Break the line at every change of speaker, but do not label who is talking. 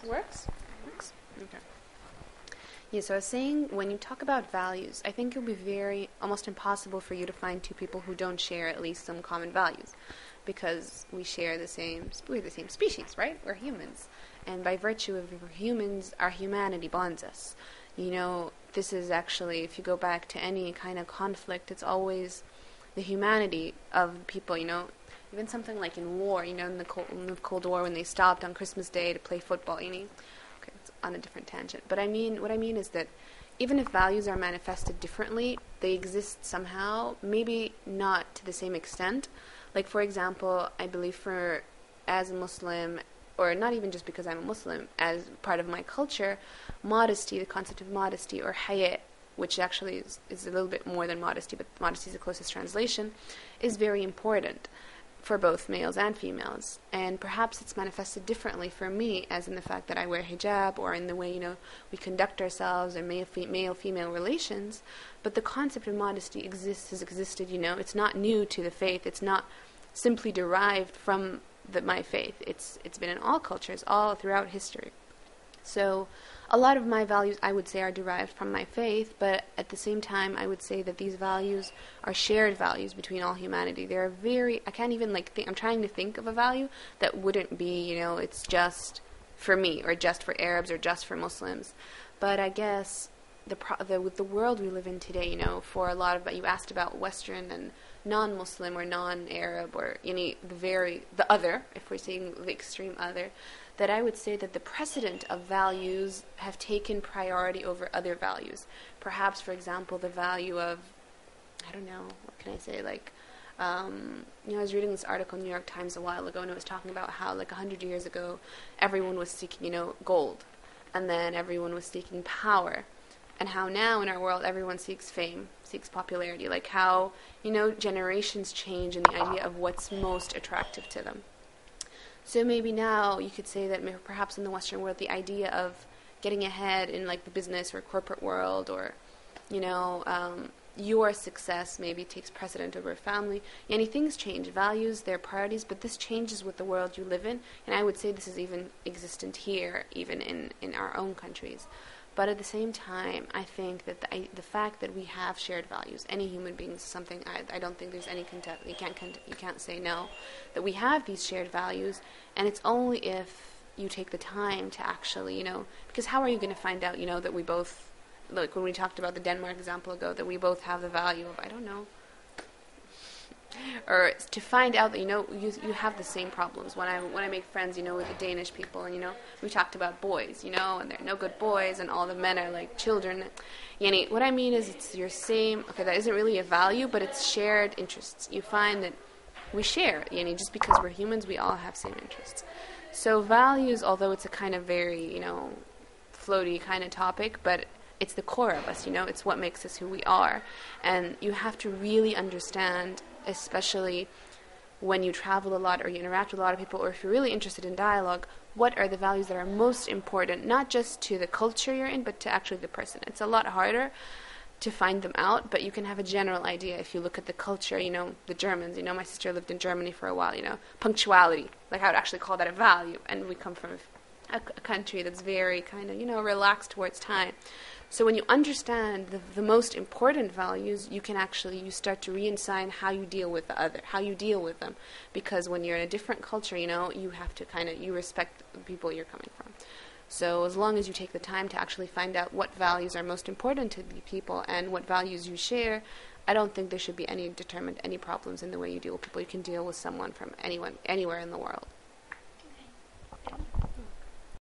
Works? Works? Okay. Yeah, so I was saying, when you talk about values, I think it would be almost impossible for you to find two people who don't share at least some common values, because we're the same species, right? We're humans. And by virtue of we're humans, our humanity bonds us. This is actually, if you go back to any kind of conflict, it's always the humanity of people, even something like in war, in the Cold War, when they stopped on Christmas Day to play football, Okay, it's on a different tangent. But what I mean is that even if values are manifested differently, they exist somehow, maybe not to the same extent. Like, for example, I believe as a Muslim, or not even just because I'm a Muslim, as part of my culture, modesty, the concept of modesty, or haya, which actually is a little bit more than modesty, but modesty is the closest translation, is very important for both males and females. And perhaps it's manifested differently for me, as in the fact that I wear hijab, or in the way, we conduct ourselves, or male-female relations. But the concept of modesty has existed, it's not new to the faith. It's not simply derived from my faith. It's been in all cultures, all throughout history. So a lot of my values, I would say, are derived from my faith, but at the same time, I would say that these values are shared values between all humanity. They're I can't even, I'm trying to think of a value that wouldn't be, it's just for me, or just for Arabs, or just for Muslims. But I guess with the world we live in today, for a lot of, you asked about Western and non-Muslim or non-Arab, or the other, if we're saying the extreme other, that I would say that the precedent of values have taken priority over other values. Perhaps, for example, the value of, I don't know, what can I say, I was reading this article in the New York Times a while ago, and it was talking about how, 100 years ago, everyone was seeking, gold, and then everyone was seeking power, and how now in our world everyone seeks fame, seeks popularity, how, generations change in the idea of what's most attractive to them. So maybe now you could say that perhaps in the Western world, the idea of getting ahead in the business or corporate world, or your success maybe takes precedent over family. Things change, values, their priorities, but this changes with the world you live in, and I would say this is even existent here, even in our own countries. But at the same time, I think that the fact that we have shared values, any human being, is something I don't think there's any contest. You can't say no, that we have these shared values, and it's only if you take the time to actually, because how are you going to find out, that we both, like when we talked about the Denmark example ago, that we both have the value of, I don't know, or to find out that you have the same problems. When I make friends, with the Danish people, and we talked about boys, and they're no good boys, and all the men are like children. What I mean is, it's your same. Okay, that isn't really a value, but it's shared interests. You find that we share. Just because we're humans, we all have same interests. So values, although it's a kind of very floaty kind of topic, but it's the core of us. It's what makes us who we are, and you have to really understand, especially when you travel a lot or you interact with a lot of people, or if you're really interested in dialogue, what are the values that are most important, not just to the culture you're in, but to actually the person. It's a lot harder to find them out, but you can have a general idea if you look at the culture. The Germans, my sister lived in Germany for a while, punctuality, I would actually call that a value, and we come from a country that's very kind of, relaxed towards time. So when you understand the most important values, you start to reassign how you deal with how you deal with them. Because when you're in a different culture, you have to you respect the people you're coming from. So as long as you take the time to actually find out what values are most important to the people and what values you share, I don't think there should be any problems in the way you deal with people. You can deal with someone from anywhere in the world.